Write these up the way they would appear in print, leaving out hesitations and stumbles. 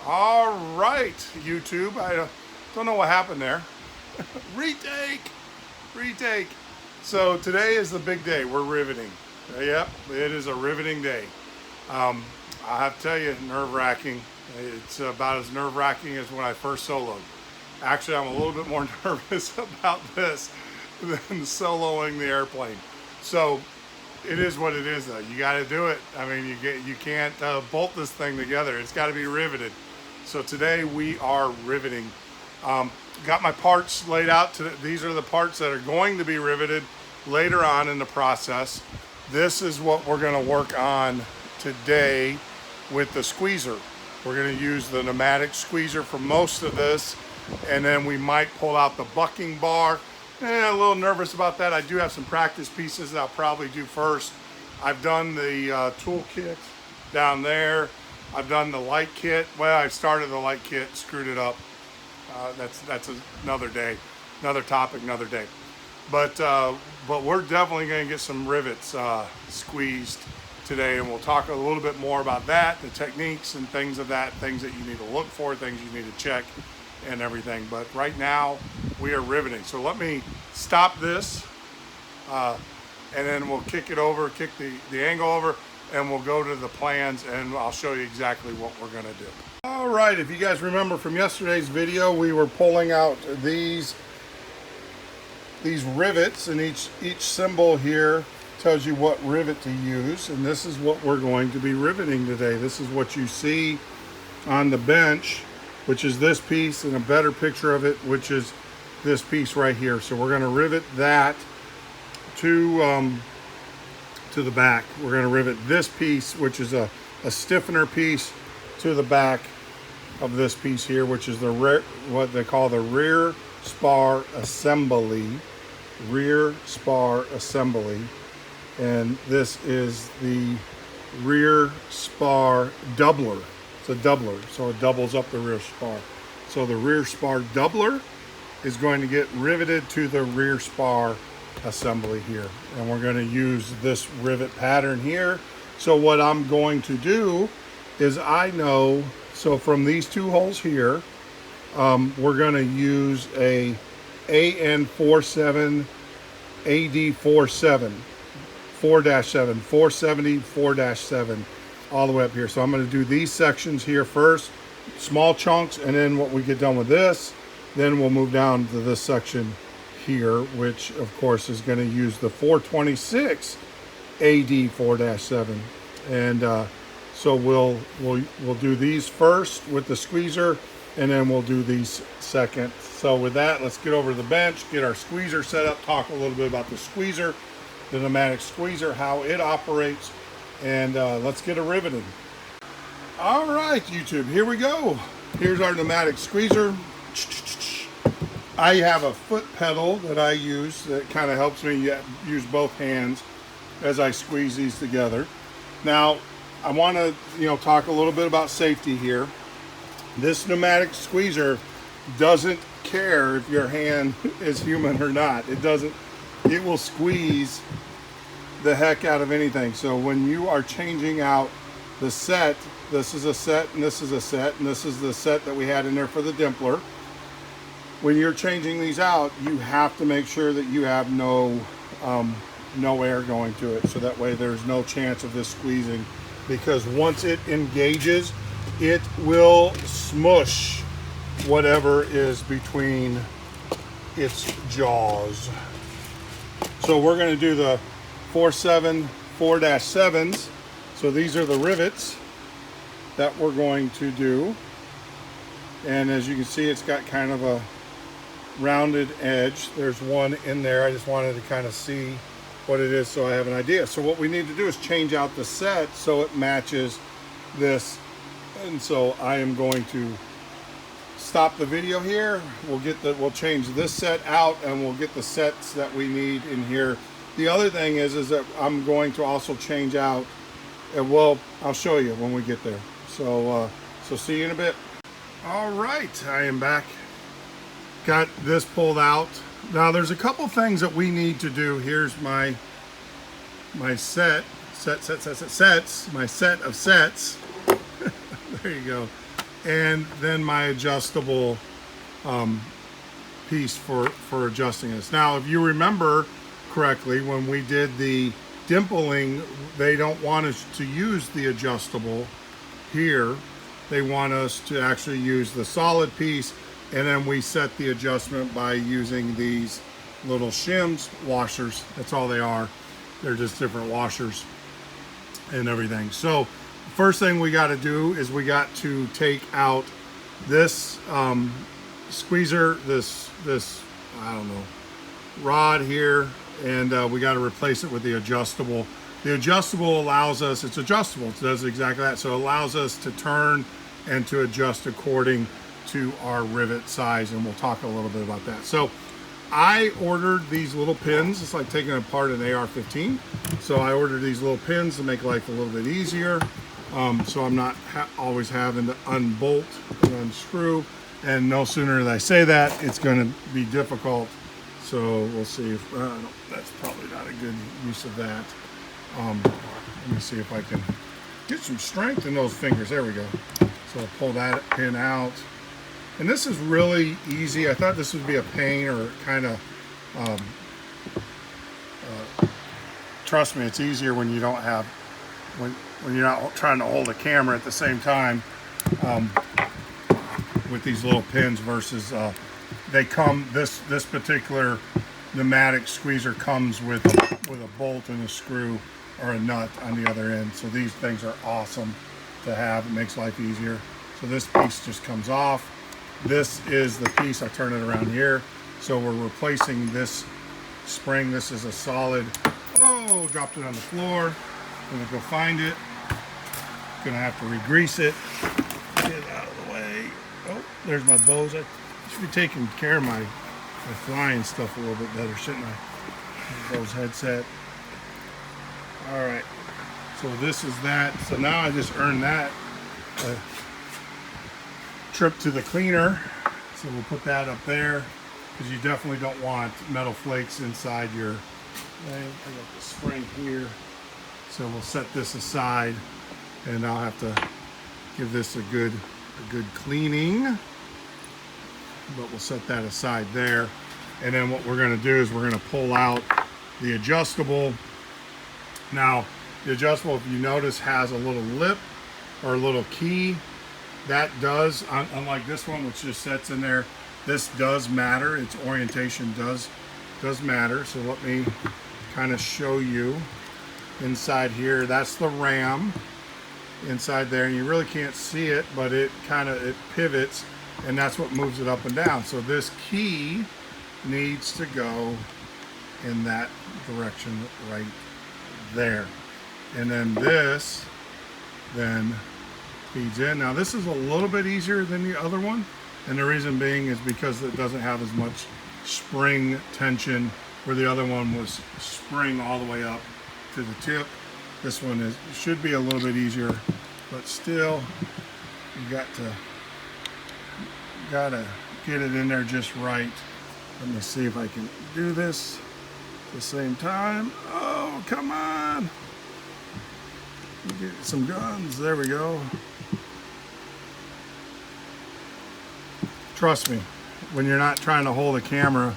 All right, YouTube. I don't know what happened there. Retake, retake. So today is the big day. We're riveting. Yep, it is a riveting day. Um, I have to tell you, nerve-wracking. It's about as nerve-wracking as when I first soloed. Actually, I'm a little bit more nervous about this than soloing the airplane. So it is what it is, though. You got to do it. I mean, you can't bolt this thing together. It's got to be riveted. So today we are riveting. Got my parts laid out. These are the parts that are going to be riveted later on in the process. This is what we're going to work on today with the squeezer. We're going to use the pneumatic squeezer for most of this, and then we might pull out the bucking bar. A little nervous about that. I do have some practice pieces that I'll probably do first. I've done the tool kit down there. I've done the light kit. Well, I started the light kit, screwed it up. That's another day, another topic, another day. But we're definitely going to get some rivets squeezed today, and we'll talk a little bit more about that, the techniques and things of that, things that you need to look for, things you need to check, and everything. But right now we are riveting. So let me stop this, and then we'll kick it over, kick the angle over, and we'll go to the plans, and I'll show you exactly what we're going to do. All right, if you guys remember from yesterday's video, we were pulling out these rivets, and each symbol here tells you what rivet to use, and this is what we're going to be riveting today. This is what you see on the bench, which is this piece, and a better picture of it, which is this piece right here. So we're going to rivet that to the back. We're going to rivet this piece, which is a stiffener piece, to the back of this piece here, which is the what they call the rear spar assembly. Rear spar assembly. And this is the rear spar doubler. It's a doubler, so it doubles up the rear spar. So the rear spar doubler is going to get riveted to the rear spar assembly here, and we're going to use this rivet pattern here. So what I'm going to do is, so from these two holes here, we're going to use a AN47 AD47 4-7 470 4-7 all the way up here. So I'm going to do these sections here first, small chunks, and then when we get done with this, then we'll move down to this section here, which of course is going to use the 426 AD 4-7. And so we'll do these first with the squeezer, and then we'll do these second. So with that, let's get over to the bench, get our squeezer set up, talk a little bit about the squeezer, the pneumatic squeezer, how it operates, and let's get a riveting. All right, YouTube, here we go. Here's our pneumatic squeezer. I have a foot pedal that I use that kind of helps me use both hands as I squeeze these together. Now, I want to talk a little bit about safety here. This pneumatic squeezer doesn't care if your hand is human or not. It will squeeze the heck out of anything. So when you are changing out the set, this is a set and this is a set, and this is the set that we had in there for the dimpler. When you're changing these out, you have to make sure that you have no air going to it, so that way there's no chance of this squeezing, because once it engages, it will smush whatever is between its jaws. So we're going to do the 4-7 4-7s. So these are the rivets that we're going to do, and as you can see, it's got kind of a rounded edge. There's one in there. I just wanted to kind of see what it is so I have an idea. So what we need to do is change out the set so it matches this, and so I am going to stop the video here. We'll change this set out, and we'll get the sets that we need in here. The other thing is that I'm going to also change out, and I'll show you when we get there. So see you in a bit. All right, I am back. Got this pulled out. Now there's a couple things that we need to do. Here's my sets, my set of sets. There you go. and then my adjustable piece for adjusting this. Now, if you remember correctly, when we did the dimpling, they don't want us to use the adjustable here. They want us to actually use the solid piece, and then we set the adjustment by using these little shims washers. That's all they are. They're just different washers and everything. So first thing we got to do is we got to take out this squeezer, this I don't know, rod here, and we got to replace it with the adjustable. The adjustable allows us, it's adjustable, it does exactly that. So it allows us to turn and to adjust according to our rivet size, and we'll talk a little bit about that. So I ordered these little pins. It's like taking apart an AR-15. So I ordered these little pins to make life a little bit easier. So I'm not always having to unbolt and unscrew. And no sooner than I say that, it's going to be difficult. So we'll see if, that's probably not a good use of that. Let me see if I can get some strength in those fingers. There we go. So I'll pull that pin out. And this is really easy. I thought this would be a pain or kind of, trust me, it's easier when you don't have, when you're not trying to hold a camera at the same time with these little pins versus they come, this particular pneumatic squeezer comes with a bolt and a screw or a nut on the other end. So these things are awesome to have. It makes life easier. So this piece just comes off. This is the piece, I turn it around here. So we're replacing this spring. This is a solid, oh, dropped it on the floor. I'm gonna go find it. Gonna have to re-grease it. Get it out of the way. Oh, there's my bows. I should be taking care of my flying stuff a little bit better, shouldn't I? Bose headset. All right, so this is that. So now I just earned that trip to the cleaner. So we'll put that up there because you definitely don't want metal flakes inside your thing. I got the spring here. So we'll set this aside and I'll have to give this a good cleaning. But we'll set that aside there. And then what we're going to do is we're going to pull out the adjustable. Now, the adjustable, if you notice, has a little lip or a little key. That does, unlike this one, which just sets in there, this does matter. Its orientation does matter. So let me kind of show you inside here. That's the ram inside there, and you really can't see it, but it pivots, and that's what moves it up and down. So this key needs to go in that direction right there, and then this then feeds in. Now this is a little bit easier than the other one, and the reason being is because it doesn't have as much spring tension, where the other one was spring all the way up to the tip. This one should be a little bit easier, but still you gotta get it in there just right. Let me see if I can do this at the same time. Oh, come on. Get some guns. There we go. Trust me, when you're not trying to hold a camera,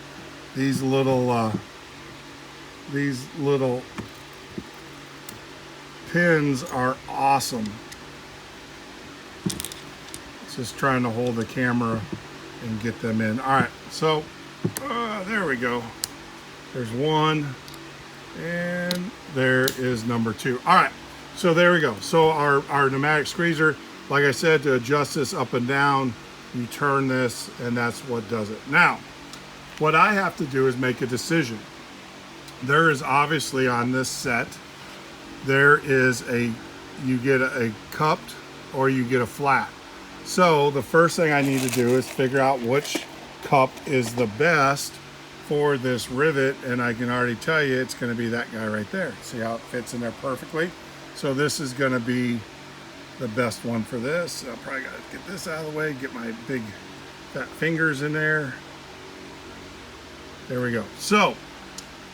these little pins are awesome. It's just trying to hold the camera and get them in. All right, so there we go. There's one, and there is number two. All right, so there we go. So our pneumatic squeezer, like I said, to adjust this up and down, you turn this, and that's what does it. Now, what I have to do is make a decision. There is obviously on this set, there is you get a cupped or you get a flat. So the first thing I need to do is figure out which cup is the best for this rivet, and I can already tell you it's going to be that guy right there. See how it fits in there perfectly? So this is going to be the best one for this. I'll probably got to get this out of the way, get my big fat fingers in there. There we go. So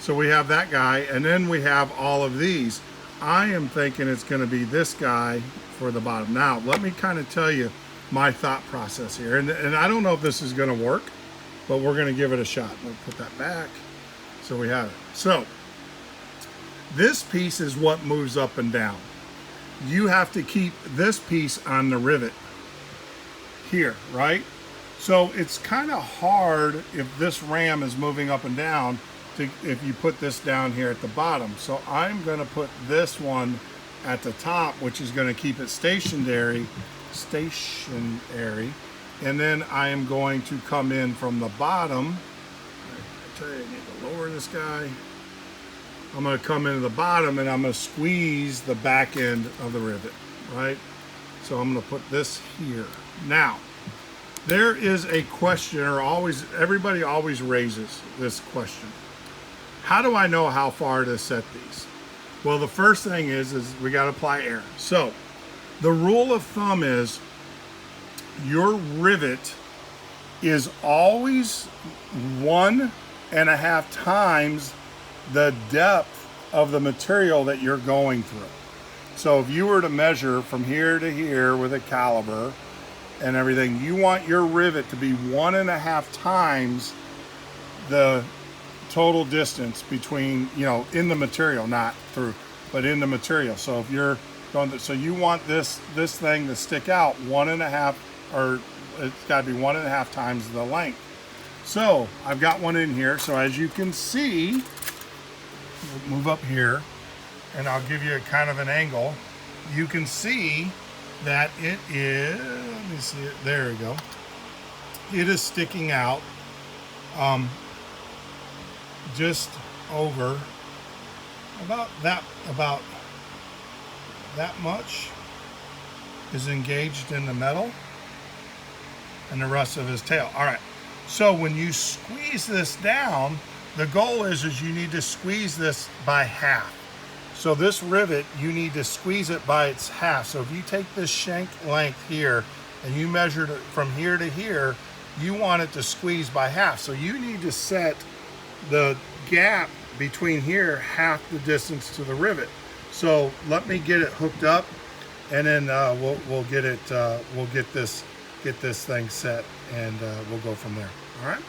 we have that guy, and then we have all of these. I am thinking it's going to be this guy for the bottom. Now, let me kind of tell you my thought process here. And I don't know if this is going to work, but we're going to give it a shot. We'll put that back. So we have it. So this piece is what moves up and down. You have to keep this piece on the rivet here, right? So it's kind of hard if this ram is moving up and down if you put this down here at the bottom. So I'm going to put this one at the top, which is going to keep it stationary, and then I am going to come in from the bottom. I tell you, I need to lower this guy. I'm going to come into the bottom and I'm going to squeeze the back end of the rivet, right? So I'm going to put this here. Now, there is a question, or everybody always raises this question. How do I know how far to set these? Well, the first thing is we got to apply air. So the rule of thumb is your rivet is always 1.5 times the depth of the material that you're going through. So if you were to measure from here to here with a caliper and everything, you want your rivet to be 1.5 times the total distance between, in the material, not through, but in the material. So if you're going to, so you want this thing to stick out 1.5, or it's got to be 1.5 times the length. So I've got one in here. So as you can see, we'll move up here and I'll give you a kind of an angle. You can see that it is, let me see it, there we go. It is sticking out just over about that much is engaged in the metal, and the rest of his tail. All right, so when you squeeze this down, the goal is you need to squeeze this by half. So this rivet, you need to squeeze it by its half. So if you take this shank length here and you measured it from here to here, you want it to squeeze by half. So you need to set the gap between here half the distance to the rivet. So let me get it hooked up, and then we'll get this thing set, and we'll go from there. All right.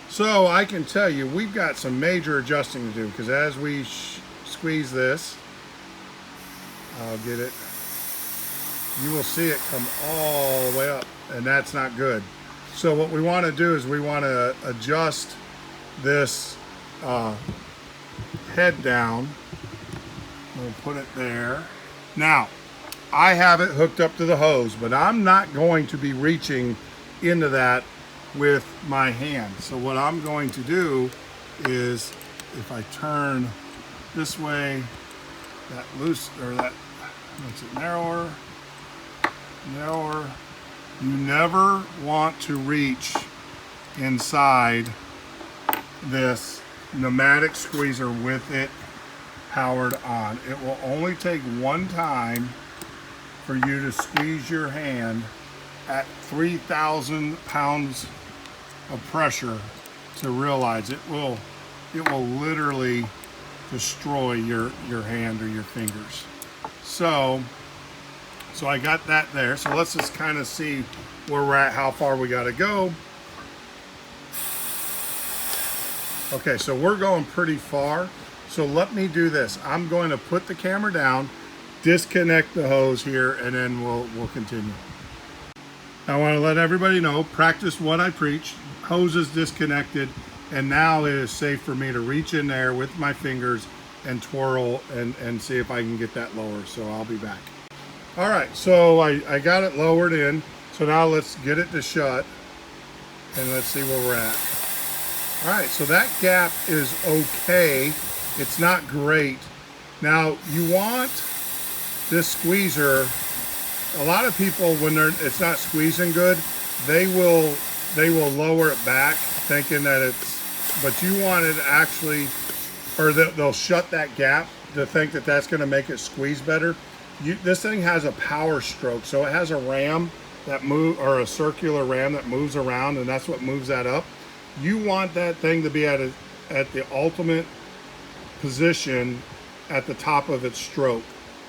So I can tell you we've got some major adjusting to do, because as we squeeze this, I'll get it. You will see it come all the way up, and that's not good. So what we want to do is we want to adjust this head down. We'll put it there. Now, I have it hooked up to the hose, but I'm not going to be reaching into that with my hand. So what I'm going to do is, if I turn this way, that loose, or that makes it narrower. You never want to reach inside this pneumatic squeezer with it powered on. It will only take one time for you to squeeze your hand at 3,000 pounds of pressure to realize it will literally destroy your hand or your fingers. So I got that there. So let's just kind of see where we're at, how far we got to go. Okay, so we're going pretty far. So let me do this. I'm going to put the camera down, disconnect the hose here, and then we'll continue. I want to let everybody know, practice what I preach. Hose is disconnected, and now it is safe for me to reach in there with my fingers and twirl and see if I can get that lower. So I'll be back. All right, so I got it lowered in. So now let's get it to shut, and let's see where we're at. All right, so that gap is okay. It's not great. Now you want this squeezer. A lot of people, when it's not squeezing good, they will lower it back, thinking that it's. But you want it actually, or they'll shut that gap to think that that's going to make it squeeze better. This thing has a power stroke, so it has a ram that or a circular ram that moves around, and that's what moves that up. You want that thing to be at the ultimate position at the top of its stroke.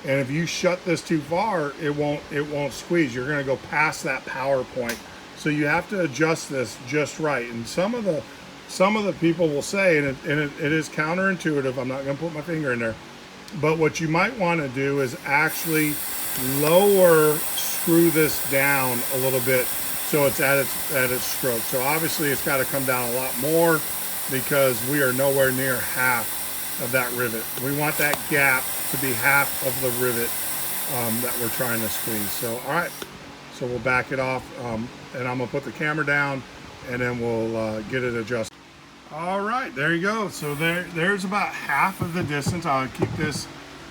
And if you shut this too far, it won't squeeze. You're gonna go past that power point. So you have to adjust this just right. And some of the people will say, and it is counterintuitive, I'm not gonna put my finger in there, but what you might wanna do is actually screw this down a little bit so it's at its stroke. So obviously it's gotta come down a lot more because we are nowhere near half of that rivet. We want that gap to be half of the rivet that we're trying to squeeze. So, all right, so we'll back it off and I'm gonna put the camera down and then we'll get it adjusted. All right, there you go. So there's about half of the distance. I'll keep this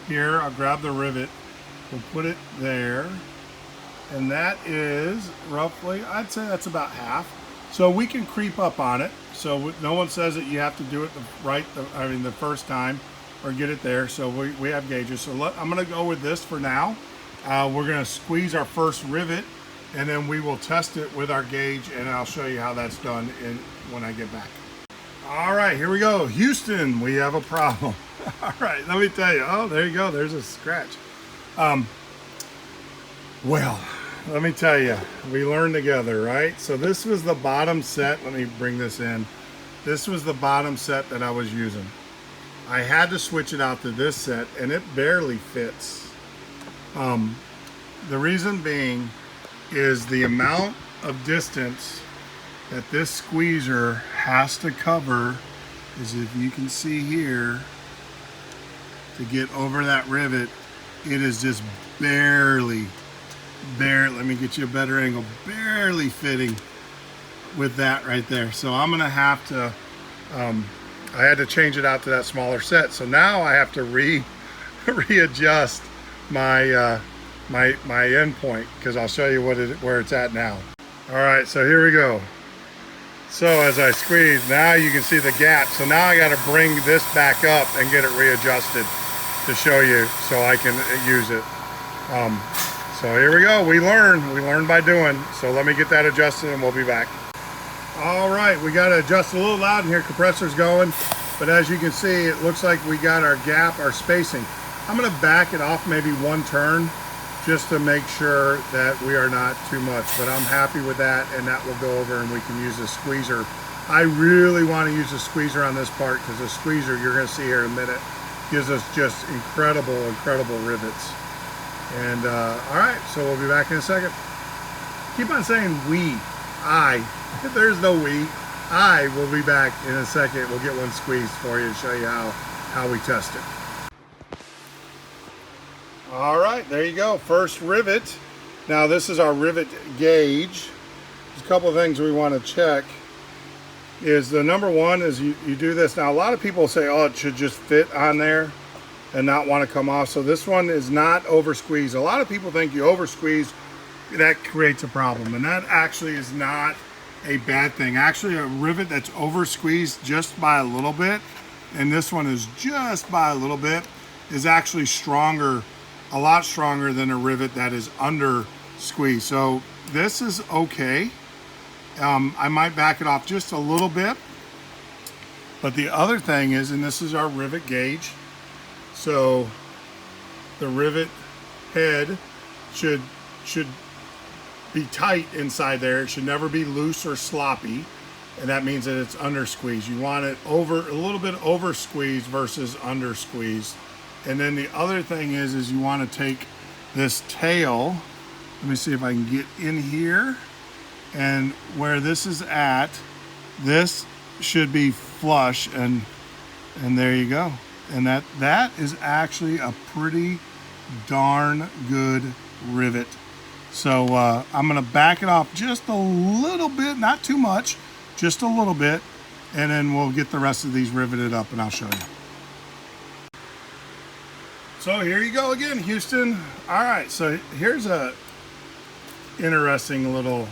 here. I'll grab the rivet. We'll put it there. And that is roughly, I'd say that's about half. So we can creep up on it. So no one says that you have to do it the first time or get it there. So we have gauges. So I'm gonna go with this for now. We're gonna squeeze our first rivet and then we will test it with our gauge and I'll show you how that's done when I get back. All right, here we go. Houston, we have a problem. All right, let me tell you. Oh, there you go. There's a scratch. Well, let me tell you, we learned together, right? So this was the bottom set. Let me bring this in. This was the bottom set that I was using. I had to switch it out to this set and it barely fits. The reason being is the amount of distance that this squeezer has to cover is, if you can see here, to get over that rivet, it is just barely, let me get you a better angle, barely fitting with that right there. So I'm gonna have to, I had to change it out to that smaller set. So now I have to readjust my my end point, because I'll show you where it's at now. All right, so here we go. So as I squeeze, now you can see the gap. So now I got to bring this back up and get it readjusted to show you so I can use it. So here we go. We learn by doing. So let me get that adjusted and we'll be back. All right, we got to adjust a little loud in here. Compressor's going, but as you can see, it looks like we got our gap, our spacing. I'm going to back it off maybe one turn just to make sure that we are not too much, but I'm happy with that, and that will go over and we can use a squeezer. I really want to use a squeezer on this part because the squeezer, you're going to see here in a minute, gives us just incredible rivets. And all right, so we'll be back in a second. Keep on saying we, I. There's no we. I will be back in a second. We'll get one squeezed for you to show you how we test it. All right, there you go. First rivet. Now this is our rivet gauge. There's a couple of things we want to check. Is the number one is you do this. Now a lot of people say, oh, it should just fit on there and not want to come off. So this one is not over squeezed. A lot of people think you over squeeze, that creates a problem. And that actually is not a bad thing. Actually, a rivet that's over squeezed just by a little bit, and this one is just by a little bit, is actually stronger, a lot stronger than a rivet that is under squeeze. So this is okay. I might back it off just a little bit. But the other thing is, and this is our rivet gauge, so the rivet head should be tight inside there. It should never be loose or sloppy, and that means that it's under squeezed. You want it a little bit over squeezed versus under squeezed. And then the other thing is you want to take this tail, let me see if I can get in here, and where this is at, this should be flush, and there you go. And that is actually a pretty darn good rivet. So I'm gonna back it off just a little bit, not too much, just a little bit, and then we'll get the rest of these riveted up and I'll show you. So here you go again, Houston. All right, so here's a interesting little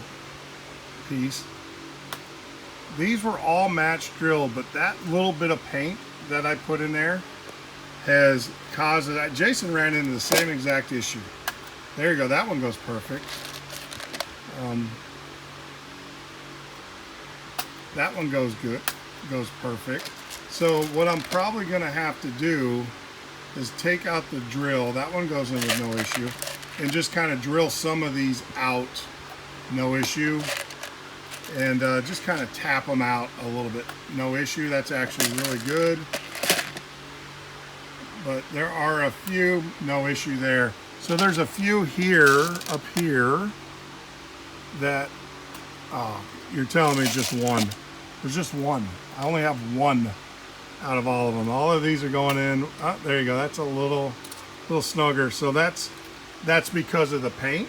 piece. These were all match drilled, but that little bit of paint that I put in there has caused it. Jason ran into the same exact issue. There you go, that one goes perfect. That one goes good, goes perfect. So what I'm probably gonna have to do is take out the drill. That one goes in with no issue. And just kind of drill some of these out, no issue. And just kind of tap them out a little bit, no issue. That's actually really good. But there are a few, no issue there. So there's a few here, up here, that you're telling me just one. There's just one. I only have one out of all of them. All of these are going in. Oh, there you go. That's a little snugger. So that's because of the paint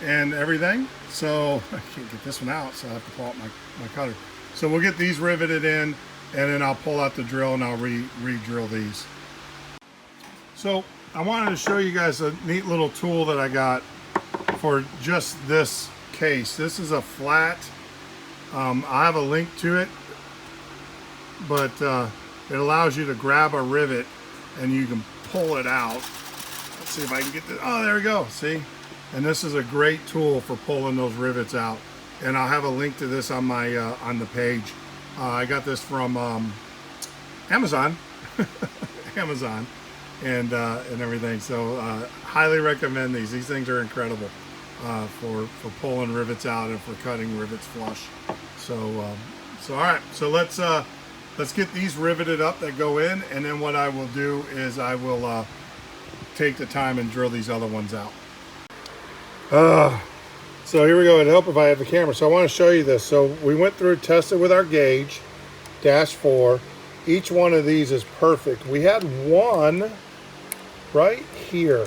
and everything. So I can't get this one out, so I have to pull out my cutter. So we'll get these riveted in, and then I'll pull out the drill and I'll re-drill these. So I wanted to show you guys a neat little tool that I got for just this case. This is a flat. I have a link to it, but it allows you to grab a rivet and you can pull it out. Let's see if I can get this. Oh, there we go. See? And this is a great tool for pulling those rivets out. And I'll have a link to this on my on the page. I got this from Amazon, Amazon, and everything. So highly recommend these. These things are incredible for pulling rivets out and for cutting rivets flush. So all right. So let's get these riveted up that go in, and then what I will do is I will take the time and drill these other ones out. So here we go. It'd help if I had the camera. So I want to show you this. So we went through, tested with our gauge, -4. Each one of these is perfect. We had one right here.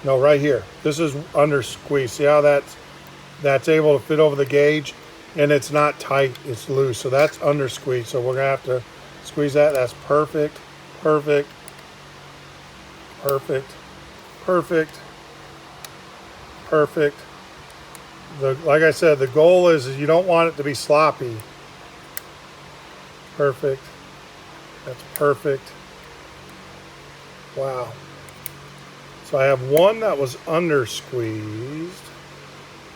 No, right here. This is under squeeze. See how that's able to fit over the gauge, and it's not tight, it's loose. So that's under squeeze. So we're gonna have to squeeze that. That's perfect, perfect, perfect, perfect, perfect. Like I said, the goal is you don't want it to be sloppy. Perfect. That's perfect. Wow. So I have one that was under squeezed.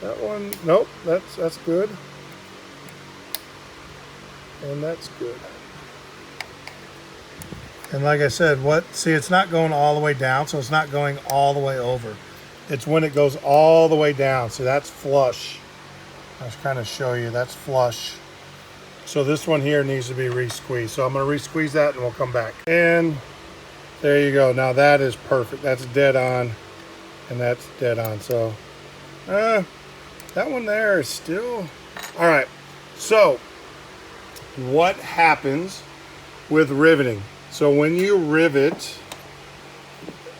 That one, nope, that's good. And that's good. And like I said, see, it's not going all the way down, so it's not going all the way over. It's when it goes all the way down. So that's flush. I was kind of show you, that's flush. So this one here needs to be re-squeezed. So I'm going to re-squeeze that and we'll come back. And there you go. Now that is perfect. That's dead on. And that's dead on. So that one there is still... All right. So what happens with riveting? So when you rivet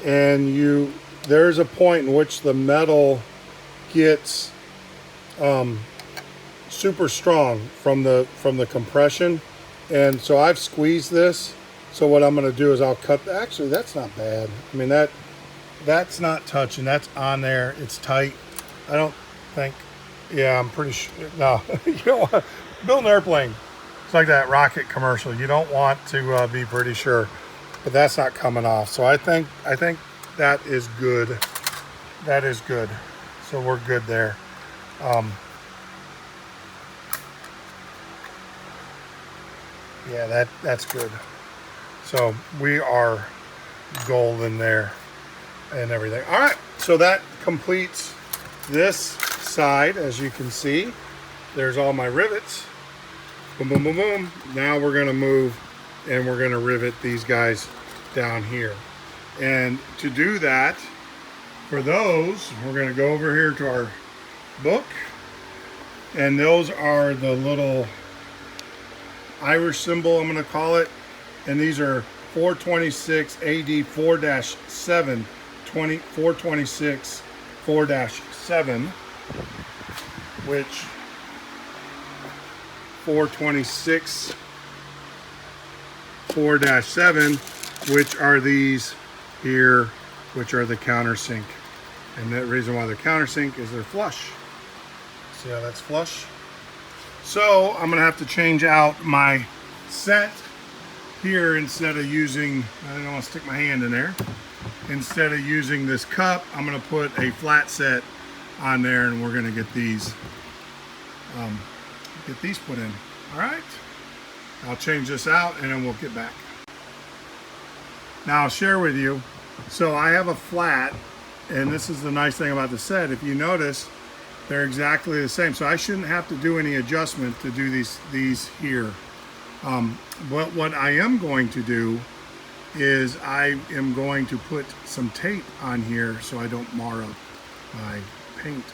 and there's a point in which the metal gets super strong from the compression, and so I've squeezed this. So what I'm going to do is I'll cut. Actually, that's not bad. I mean, that's not touching. That's on there. It's tight. I don't think. Yeah, I'm pretty sure. No, you don't want build an airplane. It's like that rocket commercial. You don't want to be pretty sure, but that's not coming off. So I think that is good. That is good. So we're good there. Yeah, that's good. So we are golden there and everything. All right, so that completes this side. As you can see, there's all my rivets. Boom, boom, boom, boom. Now we're gonna move and we're gonna rivet these guys down here. And to do that, for those, we're going to go over here to our book, and those are the little Irish symbol, I'm going to call it, and these are 426 AD 4-7, 426 4-7, which 426 4-7, which are these here, which are the countersink. And the reason why they're countersink is they're flush. See how that's flush? So I'm gonna have to change out my set here. Instead of using, I don't want to stick my hand in there. Instead of using this cup, I'm gonna put a flat set on there, and we're gonna get these put in. All right, I'll change this out and then we'll get back. Now I'll share with you. So I have a flat, and this is the nice thing about the set. If you notice, they're exactly the same. So I shouldn't have to do any adjustment to do these here. But what I am going to do is I am going to put some tape on here so I don't mar up my paint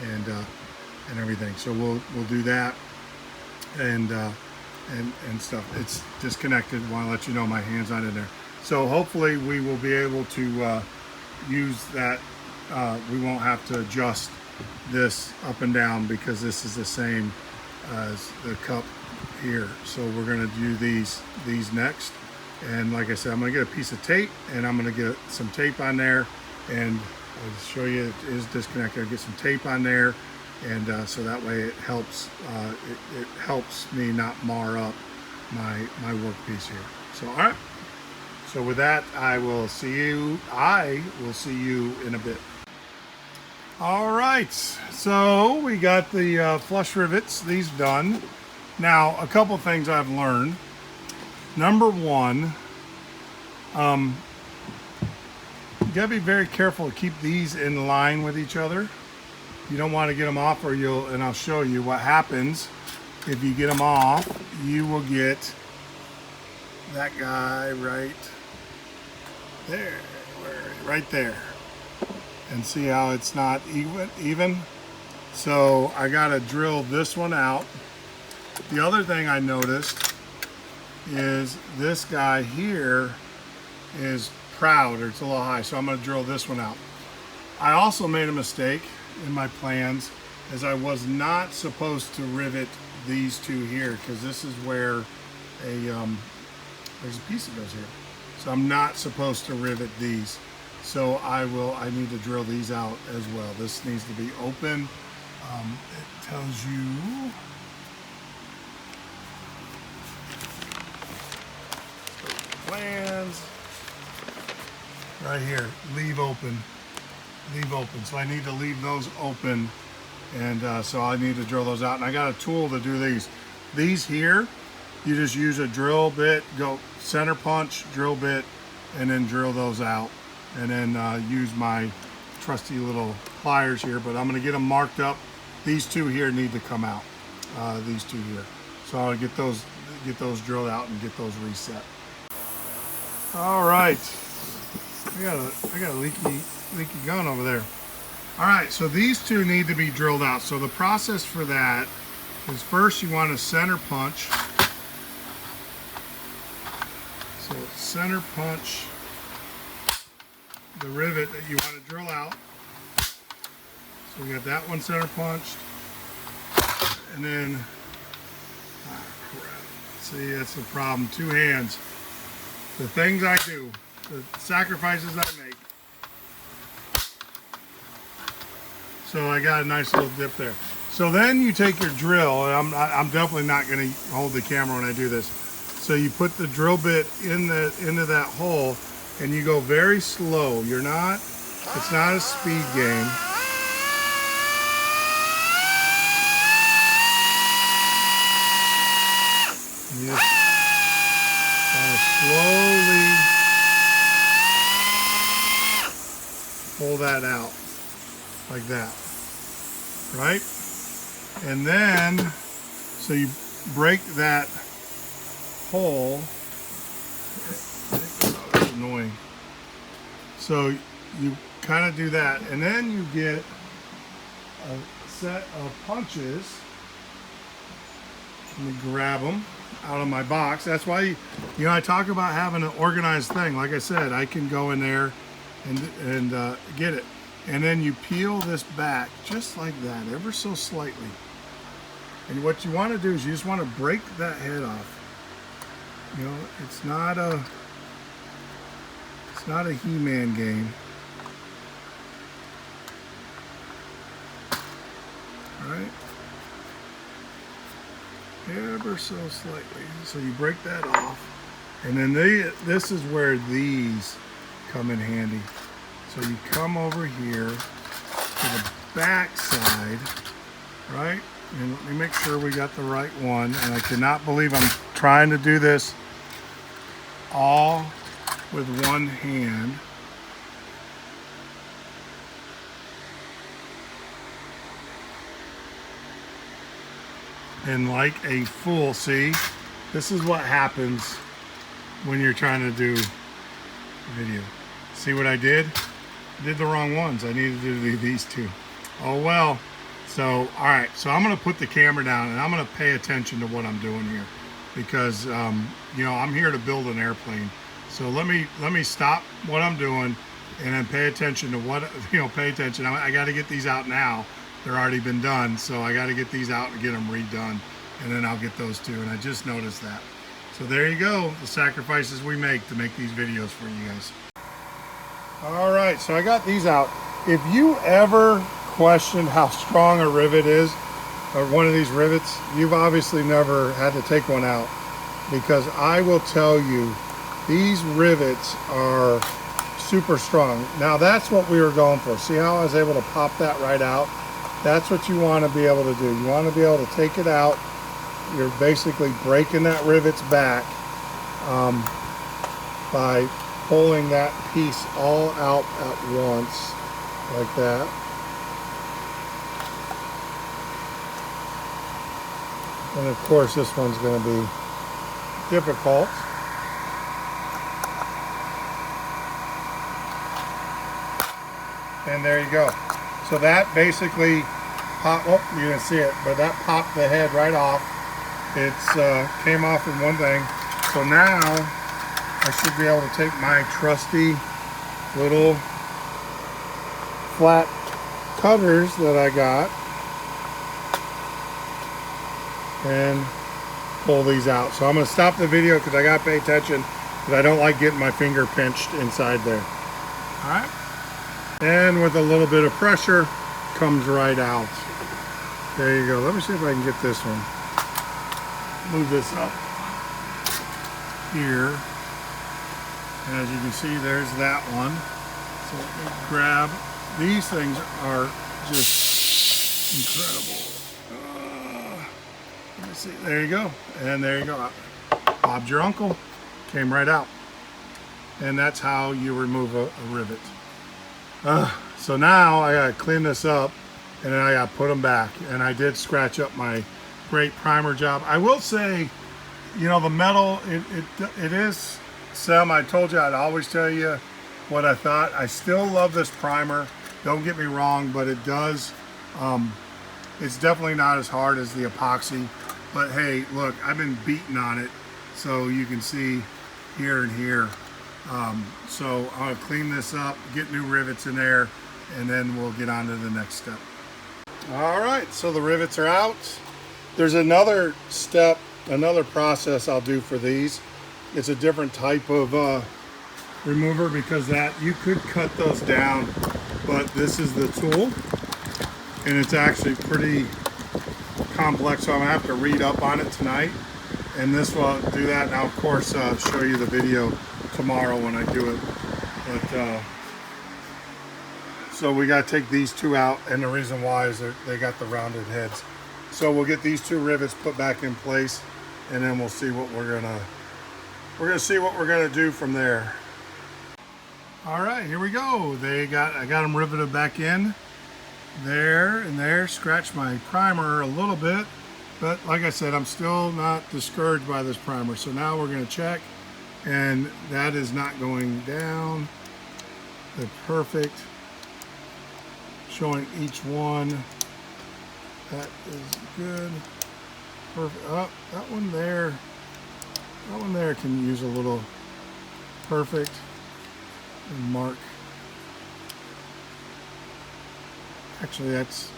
and everything. So we'll do that and stuff. It's disconnected. Want to let you know my hand's not in there. So hopefully we will be able to use that. We won't have to adjust this up and down because this is the same as the cup here. So we're going to do these next. And like I said, I'm going to get a piece of tape and I'm going to get some tape on there, and I'll show you it is disconnected. I'll get some tape on there, and so that way it helps it helps me not mar up my workpiece here. So all right. So with that, I will see you in a bit. All right, so we got the flush rivets, these done. Now, a couple things I've learned. Number one, you gotta be very careful to keep these in line with each other. You don't want to get them off, or and I'll show you what happens if you get them off. You will get that guy right there, right there. And see how it's not even? So I gotta drill this one out. The other thing I noticed is this guy here is proud, or it's a little high, so I'm gonna drill this one out. I also made a mistake in my plans, as I was not supposed to rivet these two here, because this is where there's a piece that goes here. So I'm not supposed to rivet these. So I need to drill these out as well. This needs to be open. It tells you plans right here, leave open. So I need to leave those open, and so I need to drill those out. And I got a tool to do these. These here, you just use a drill bit, go center punch, drill bit, and then drill those out. And then use my trusty little pliers here, but I'm going to get them marked up. These two here need to come out. These two here. So I'll get those drilled out and get those reset. All right. I got a leaky gun over there. All right, so these two need to be drilled out. So the process for that is, first you want to center punch. So center punch the rivet that you want to drill out. So we got that one center punched, and then crap. See, that's the problem. Two hands. The things I do, the sacrifices I make. So I got a nice little dip there. So then you take your drill, and I'm definitely not going to hold the camera when I do this. So you put the drill bit into that hole, and you go very slow. It's not a speed game. You just kind of slowly pull that out like that, right? And then, so you break that hole. That's annoying. So you kind of do that, and then you get a set of punches. Let me grab them out of my box. That's why, I talk about having an organized thing. Like I said, I can go in there and get it. And then you peel this back just like that, ever so slightly. And what you want to do is you just want to break that head off. It's not a He-Man game. All right. Ever so slightly. So you break that off, and then this is where these come in handy. So you come over here to the back side, right? And let me make sure we got the right one. And I cannot believe I'm trying to do this all with one hand. And like a fool, see, this is what happens when you're trying to do video. See what I did? I did the wrong ones. I needed to do these two. Oh well. So, all right. So I'm going to put the camera down and I'm going to pay attention to what I'm doing here, because you know, I'm here to build an airplane. So let me stop what I'm doing and then pay attention to what, you know, pay attention. I got to get these out now. They're already been done, so I got to get these out and get them redone, and then I'll get those too. And I just noticed that. So there you go, the sacrifices we make to make these videos for you guys. All right, so I got these out. If you ever questioned how strong a rivet is, or one of these rivets, you've obviously never had to take one out, because I will tell you, these rivets are super strong. Now that's what we were going for. See how I was able to pop that right out? That's what you want to be able to do. You want to be able to take it out. You're basically breaking that rivet's back by pulling that piece all out at once, like that. And of course this one's going to be difficult. And there you go. So that basically popped, oh, you didn't see it, but that popped the head right off. It's came off in one thing. So now I should be able to take my trusty little flat cutters that I got and pull these out. So I'm going to stop the video because I got to pay attention, because I don't like getting my finger pinched inside there. All right. And with a little bit of pressure, comes right out. There you go. Let me see if I can get this one. Move this up here. And as you can see, there's that one. So let me grab. These things are just incredible. Let me see. There you go. And there you go. Bob's your uncle. Came right out. And that's how you remove a rivet. So now I gotta clean this up, and then I gotta put them back. And I did scratch up my great primer job. I will say, you know, the metal, it is some. I told you I'd always tell you what I thought. I still love this primer. Don't get me wrong, but it does. It's definitely not as hard as the epoxy. But hey, look, I've been beating on it, so you can see here and here. So I'll clean this up, get new rivets in there, and then we'll get on to the next step. All right, so the rivets are out. There's another step, another process I'll do for these. It's a different type of remover, because that you could cut those down, but this is the tool, and it's actually pretty complex, so I'm gonna have to read up on it tonight, and this will do that. And I'll of course show you the video tomorrow when I do it. But so we got to take these two out, and the reason why is they got the rounded heads. So we'll get these two rivets put back in place, and then we'll see what we're gonna do from there. All right, here we go. I got them riveted back in there and there. Scratched my primer a little bit, but like I said, I'm still not discouraged by this primer. So now we're gonna check, and that is not going down. They're perfect. Showing each one. That is good. Perfect. Oh, that one there can use a little perfect. And mark. Actually, that's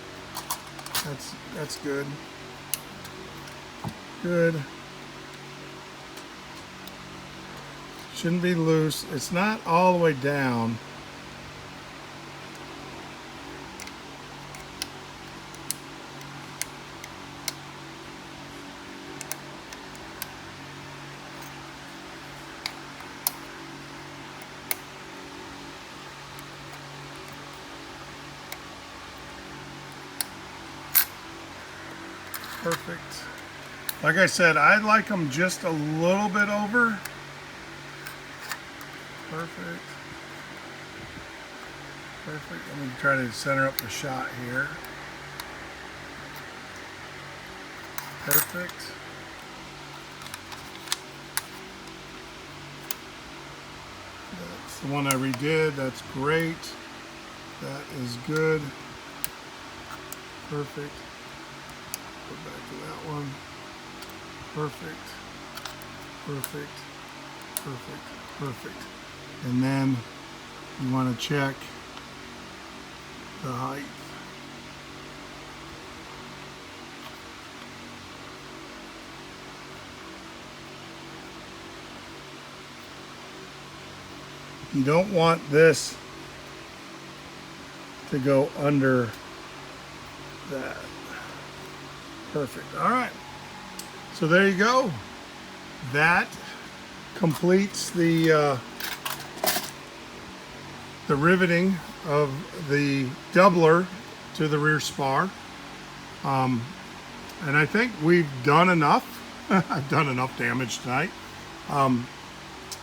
good. Good. Shouldn't be loose. It's not all the way down. Perfect. Like I said, I like them just a little bit over. Perfect. Perfect. Let me try to center up the shot here. Perfect. That's the one I redid. That's great. That is good. Perfect. Go back to that one. Perfect. Perfect. Perfect. Perfect. And then you want to check the height. You don't want this to go under that. Perfect. All right. So there you go. That completes the riveting of the doubler to the rear spar. And I think we've done enough. I've done enough damage tonight.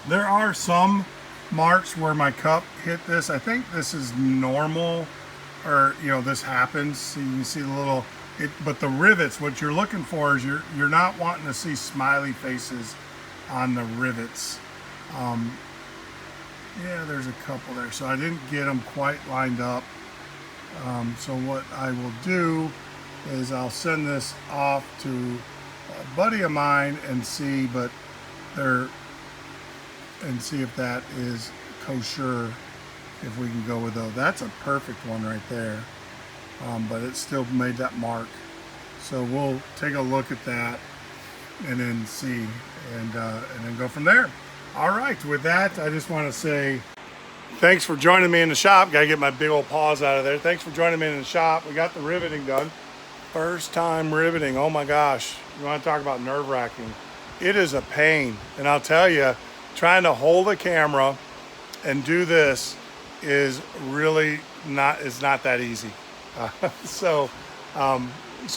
There are some marks where my cup hit this. I think this is normal, or this happens. So you can see the little but the rivets, what you're looking for is you're not wanting to see smiley faces on the rivets. Yeah, there's a couple there, so I didn't get them quite lined up. So what I will do is I'll send this off to a buddy of mine and see, and see if that is kosher, if we can go with those. That's a perfect one right there, but it still made that mark. So we'll take a look at that and then see, and then go from there. All right, with that, I just want to say thanks for joining me in the shop. Gotta get my big old paws out of there. Thanks for joining me in the shop. We got the riveting done. First time riveting, oh my gosh. You want to talk about nerve-wracking. It is a pain, and I'll tell you, trying to hold a camera and do this is really not that easy. So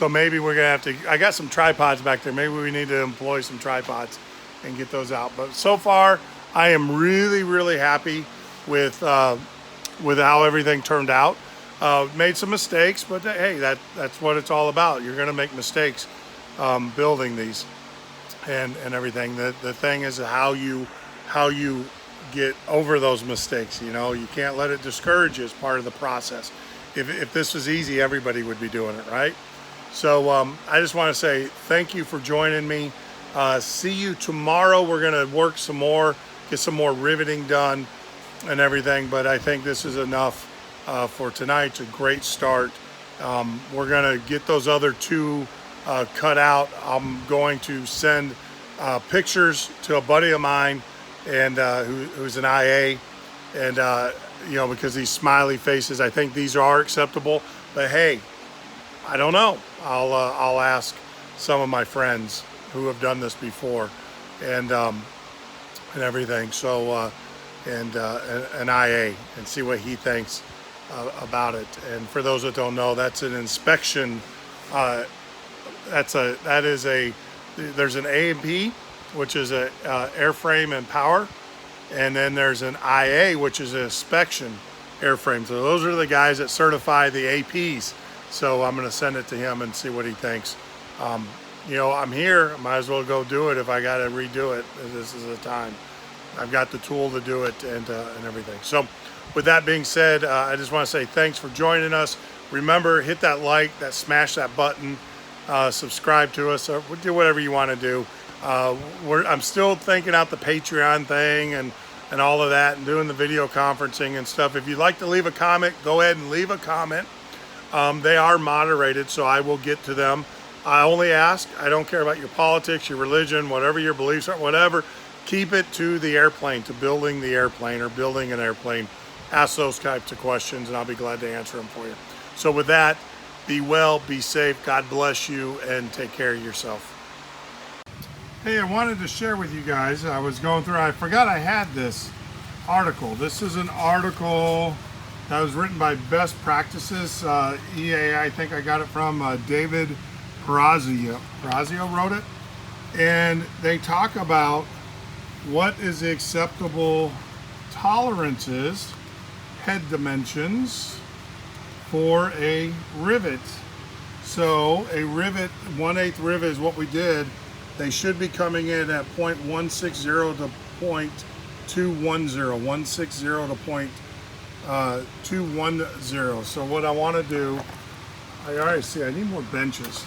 maybe we're gonna have to, I got some tripods back there. Maybe we need to employ some tripods and get those out. But so far, I am really, really happy with how everything turned out. Made some mistakes, but hey, that's what it's all about. You're gonna make mistakes building these and everything. The thing is how you get over those mistakes. You can't let it discourage you as part of the process. If this was easy, everybody would be doing it, right? So I just want to say thank you for joining me. See you tomorrow. We're going to work some more, get some more riveting done and everything, but I think this is enough for tonight. It's a great start. We're going to get those other two cut out. I'm going to send pictures to a buddy of mine and who's an IA, and because these smiley faces, I think these are acceptable, but hey, I don't know. I'll ask some of my friends who have done this before and everything. So and an IA, and see what he thinks about it. And for those that don't know, that's an inspection. There's an A and P, which is a airframe and power, and then there's an IA, which is an inspection airframe. So those are the guys that certify the APs. So I'm going to send it to him and see what he thinks. I'm here. I might as well go do it. If I got to redo it, this is the time. I've got the tool to do it and everything. So with that being said, I just want to say thanks for joining us. Remember, hit that like, smash that button, subscribe to us, or do whatever you want to do. I'm still thinking out the Patreon thing and all of that, and doing the video conferencing and stuff. If you'd like to leave a comment, go ahead and leave a comment. They are moderated, so I will get to them. I only ask, I don't care about your politics, your religion, whatever your beliefs are, whatever. Keep it to the airplane, to building the airplane or building an airplane. Ask those types of questions, and I'll be glad to answer them for you. So with that, be well, be safe, God bless you, and take care of yourself. Hey, I wanted to share with you guys, I was going through, I forgot I had this article. This is an article that was written by Best Practices, EA, I think I got it from David Perazio. Perazio wrote it. And they talk about what is the acceptable tolerances, head dimensions for a rivet. So a rivet, 1/8 rivet is what we did. They should be coming in at 0.160 to 0.210, 160 to 0.210. So what I want to do, I already see I need more benches.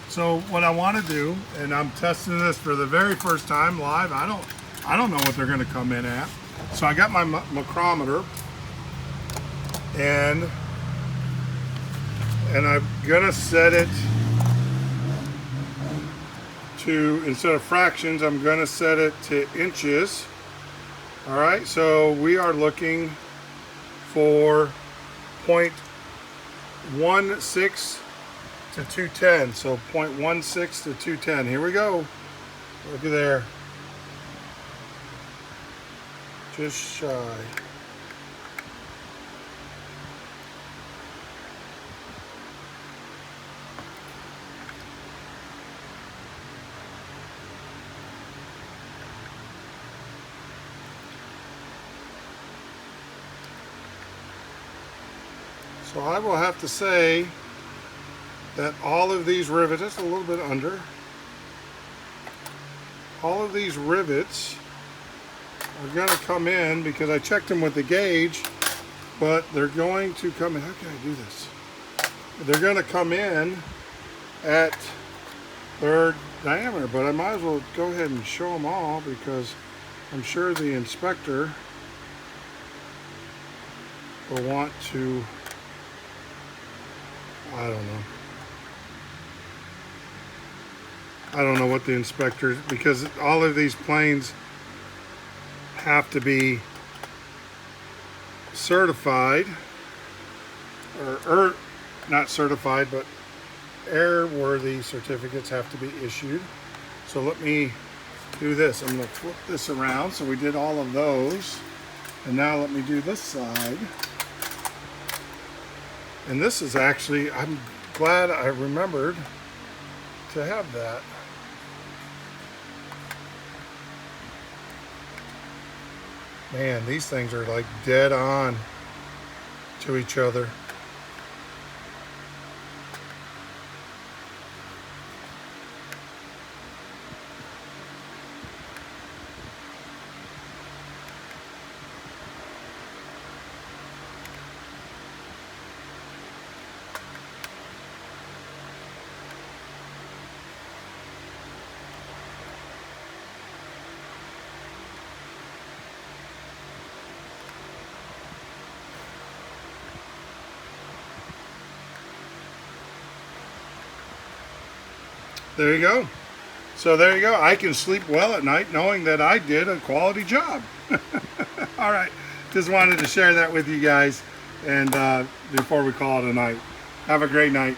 So what I want to do, and I'm testing this for the very first time live. I don't know what they're going to come in at. So I got my micrometer, and I'm gonna set it to, instead of fractions, I'm gonna set it to inches. All right, so we are looking for 0.16 to 210. So 0.16 to 210. Here we go. Look at there. Just shy. So I will have to say that all of these rivets, just a little bit under, all of these rivets are going to come in, because I checked them with the gauge, but they're going to come in. How can I do this? They're going to come in at their diameter, but I might as well go ahead and show them all, because I'm sure the inspector will want to, I don't know what the inspector, because all of these planes have to be certified, or not certified, but airworthy certificates have to be issued. So let me do this. I'm going to flip this around. So we did all of those, and now let me do this side. And this is actually, I'm glad I remembered to have that. Man, these things are like dead on to each other. There you go. So there you go. I can sleep well at night knowing that I did a quality job. All right. Just wanted to share that with you guys, and before we call it a night. Have a great night.